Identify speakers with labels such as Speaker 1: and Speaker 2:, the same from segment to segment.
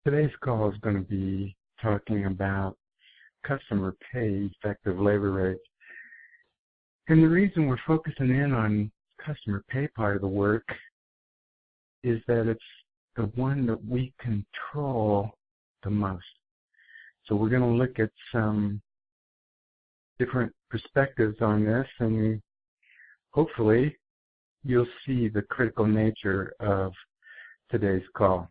Speaker 1: Today's call is going to be talking about customer pay effective labor rates. And the reason we're focusing in on customer pay part of the work is that it's the one that we control the most. So we're going to look at some different perspectives on this, and hopefully you'll see the critical nature of today's call.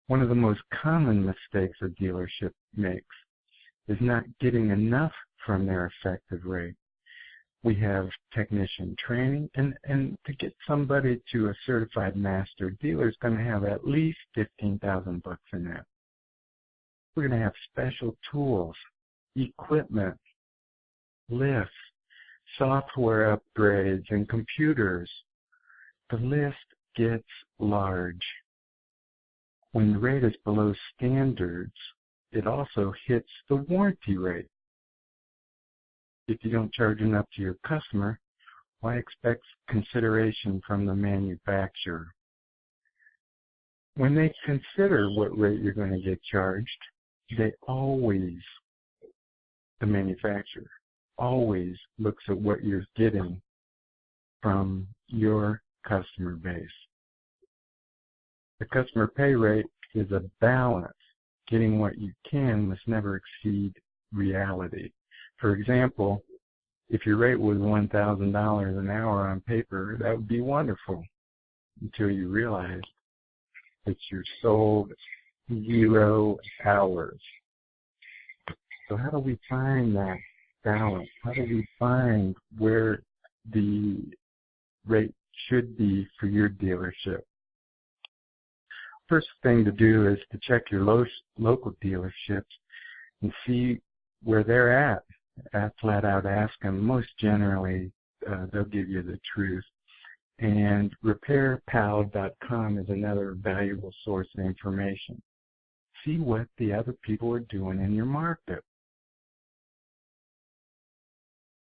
Speaker 1: One of the most common mistakes a dealership makes is not getting enough from their effective rate. We have technician training, and to get somebody to a certified master dealer is going to have at least $15,000 in that. We're going to have special tools, equipment, lifts, software upgrades, and computers. The list gets large. When the rate is below standards, it also hits the warranty rate. If you don't charge enough to your customer, why expect consideration from the manufacturer? When they consider what rate you're going to get charged, the manufacturer always looks at what you're getting from your customer base. The customer pay rate is a balance. Getting what you can must never exceed reality. For example, if your rate was $1,000 an hour on paper, that would be wonderful until you realize that you're sold 0 hours. So how do we find that balance? How do we find where the rate should be for your dealership? First thing to do is to check your local dealerships and see where they're at. Flat out ask them. Most generally, they'll give you the truth. And RepairPal.com is another valuable source of information. See what the other people are doing in your market.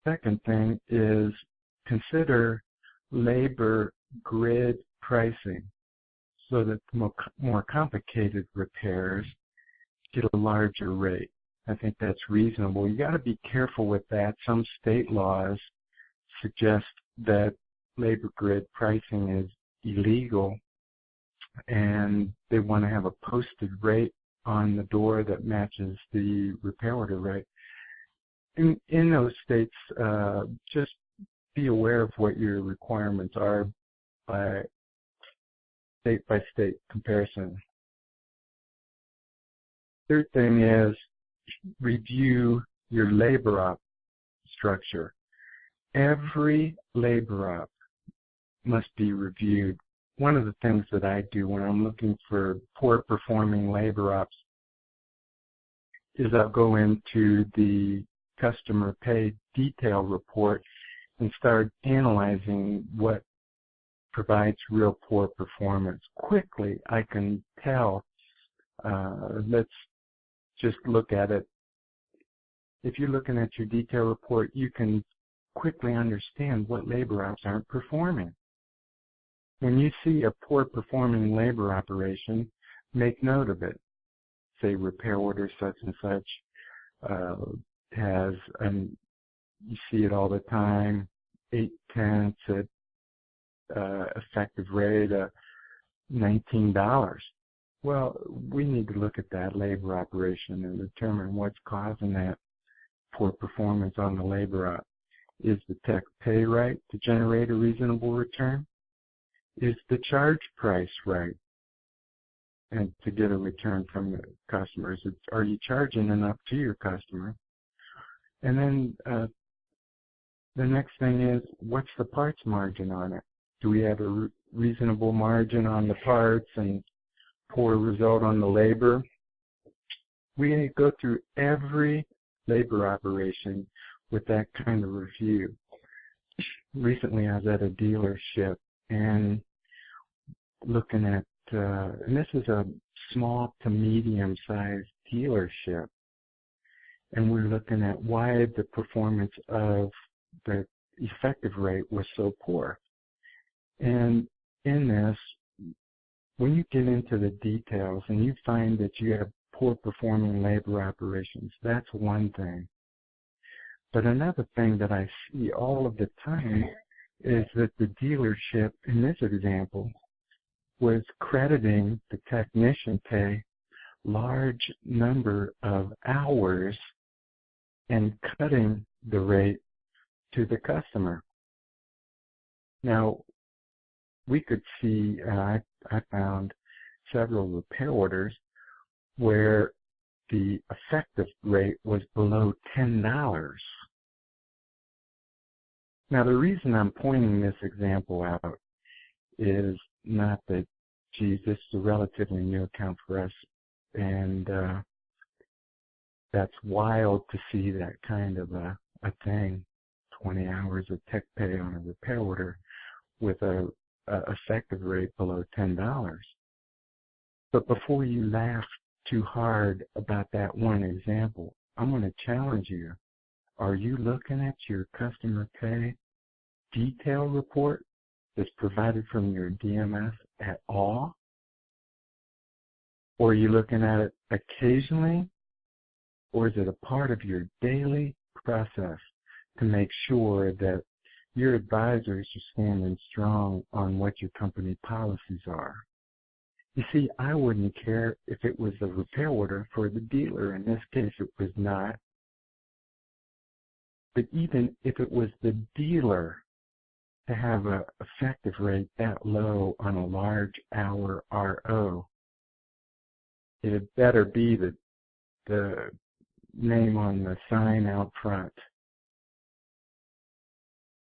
Speaker 1: Second thing is consider labor grid pricing, so that the more complicated repairs get a larger rate. I think that's reasonable. You got to be careful with that. Some state laws suggest that labor grid pricing is illegal, and they want to have a posted rate on the door that matches the repair order rate. In those states, just be aware of what your requirements are by state comparison. Third thing is review your labor op structure. Every labor op must be reviewed. One of the things that I do when I'm looking for poor performing labor ops is I'll go into the customer pay detail report and start analyzing what provides real poor performance. Quickly, I can tell. Let's just look at it. If you're looking at your detail report, you can quickly understand what labor ops aren't performing. When you see a poor performing labor operation, make note of it. Say repair order such and such has, you see it all the time, 8/10 at effective rate of $19. Well, we need to look at that labor operation and determine what's causing that poor performance on the labor op. Is the tech pay right to generate a reasonable return? Is the charge price right and to get a return from the customers? Are you charging enough to your customer? And then the next thing is, what's the parts margin on it? Do we have a reasonable margin on the parts and poor result on the labor? We need to go through every labor operation with that kind of review. Recently I was at a dealership and looking at, and this is a small to medium sized dealership, and we're looking at why the performance of the effective rate was so poor. And in this, when you get into the details and you find that you have poor performing labor operations, that's one thing. But another thing that I see all of the time is that the dealership, in this example, was crediting the technician pay large number of hours and cutting the rate to the customer. Now, we could see, I found several repair orders where the effective rate was below $10. Now, the reason I'm pointing this example out is not that, geez, this is a relatively new account for us, and that's wild to see that kind of a thing, 20 hours of tech pay on a repair order with a effective rate below $10. But before you laugh too hard about that one example, I'm going to challenge you. Are you looking at your customer pay detail report that's provided from your DMS at all? Or are you looking at it occasionally? Or is it a part of your daily process to make sure that your advisors are standing strong on what your company policies are? You see, I wouldn't care if it was a repair order for the dealer. In this case, it was not. But even if it was the dealer to have an effective rate that low on a large hour RO, it had better be the name on the sign out front.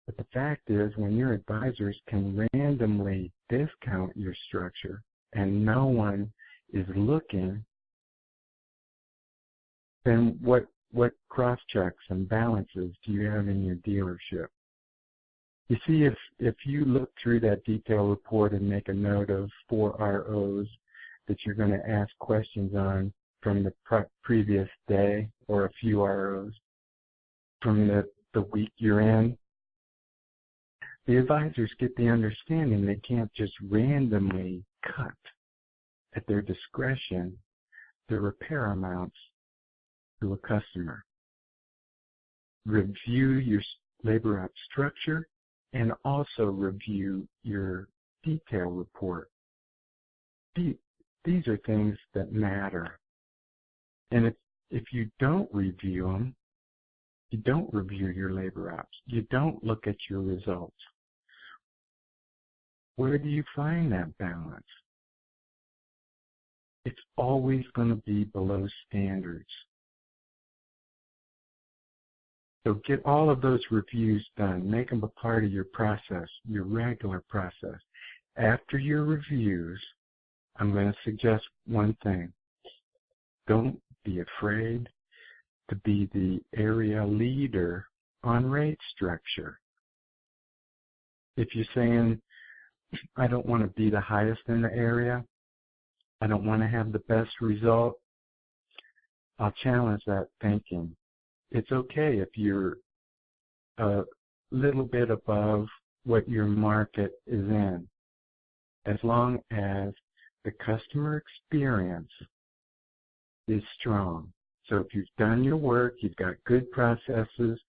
Speaker 1: But the fact is, when your advisors can randomly discount your structure and no one is looking, then what cross-checks and balances do you have in your dealership? You see, if you look through that detail report and make a note of 4 ROs that you're going to ask questions on from the previous day, or a few ROs from the week you're in, the advisors get the understanding they can't just randomly cut at their discretion the repair amounts to a customer. Review your labor op structure and also review your detail report. These are things that matter. And if you don't review them, you don't review your labor ops, you don't look at your results, where do you find that balance? It's always going to be below standards. So get all of those reviews done. Make them a part of your process, your regular process. After your reviews, I'm going to suggest one thing. Don't be afraid to be the area leader on rate structure. If you're saying, I don't want to be the highest in the area, I don't want to have the best result, I'll challenge that thinking. It's okay if you're a little bit above what your market is in, as long as the customer experience is strong. So if you've done your work, you've got good processes,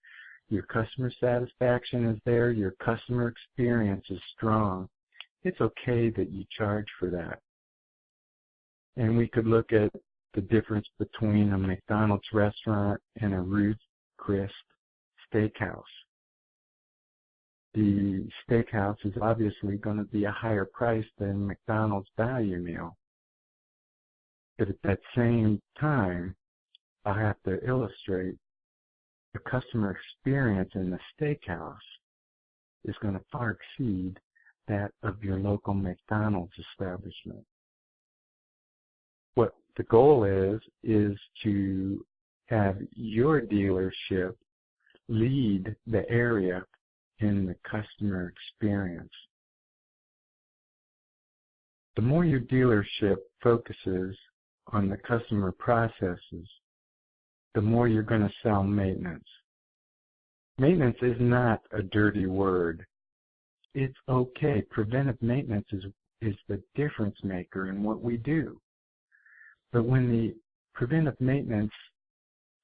Speaker 1: your customer satisfaction is there, your customer experience is strong, it's okay that you charge for that. And we could look at the difference between a McDonald's restaurant and a Ruth Chris steakhouse. The steakhouse is obviously going to be a higher price than McDonald's value meal. But at that same time, I have to illustrate the customer experience in the steakhouse is going to far exceed that of your local McDonald's establishment. What the goal is to have your dealership lead the area in the customer experience. The more your dealership focuses on the customer processes, the more you're going to sell maintenance. Maintenance is not a dirty word. It's okay. Preventive maintenance is is the difference maker in what we do. But when the preventive maintenance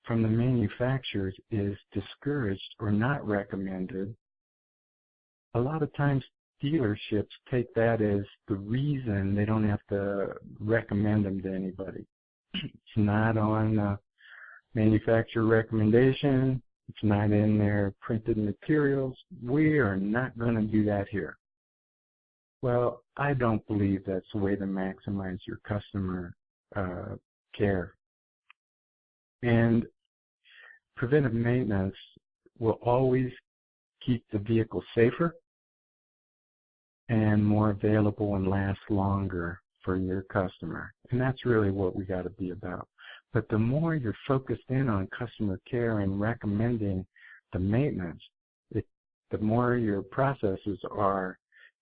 Speaker 1: from the manufacturers is discouraged or not recommended, a lot of times dealerships take that as the reason they don't have to recommend them to anybody. It's not on the manufacturer recommendation. It's not in their printed materials. We are not going to do that here. Well, I don't believe that's the way to maximize your customer care. And preventive maintenance will always keep the vehicle safer and more available and last longer for your customer. And that's really what we got to be about. But the more you're focused in on customer care and recommending the maintenance, the more your processes are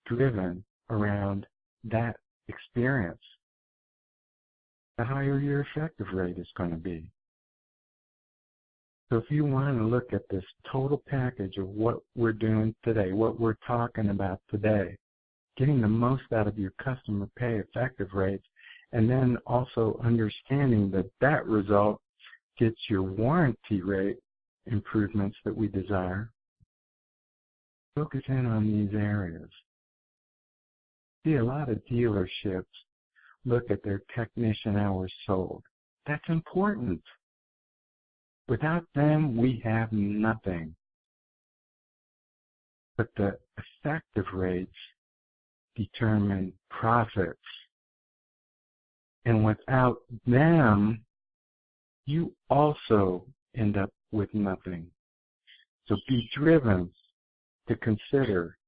Speaker 1: driven around that experience, the higher your effective rate is going to be. So if you want to look at this total package of what we're doing today, what we're talking about today, getting the most out of your customer pay effective rates, and then also understanding that that result gets your warranty rate improvements that we desire, focus in on these areas. See, a lot of dealerships look at their technician hours sold. That's important. Without them, we have nothing. But the effective rates determine profits. And without them, you also end up with nothing. So be driven to consider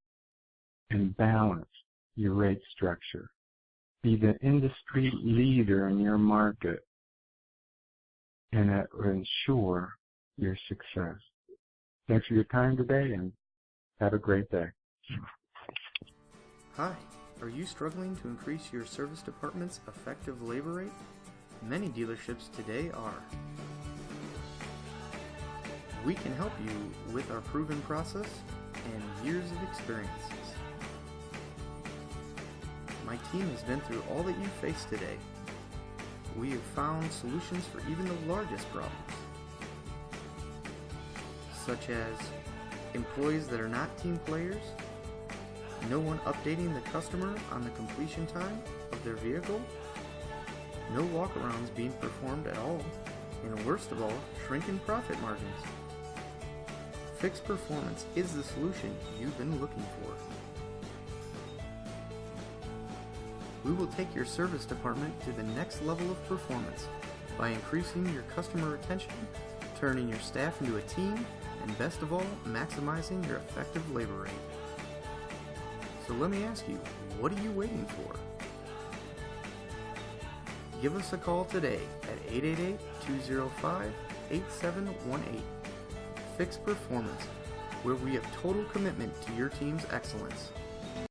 Speaker 1: and balance your rate structure. Be the industry leader in your market, and that will ensure your success. Thanks for your time today, and have a great day.
Speaker 2: Hi, are you struggling to increase your service department's effective labor rate? Many dealerships today are. We can help you with our proven process and years of experiences. My team has been through all that you face today. We have found solutions for even the largest problems, such as employees that are not team players, no one updating the customer on the completion time of their vehicle, no walkarounds being performed at all, and worst of all, shrinking profit margins. Fix Performance is the solution you've been looking for. We will take your service department to the next level of performance by increasing your customer retention, turning your staff into a team, and best of all, maximizing your effective labor rate. So let me ask you, what are you waiting for? Give us a call today at 888-205-8718. Fix Performance, where we have total commitment to your team's excellence.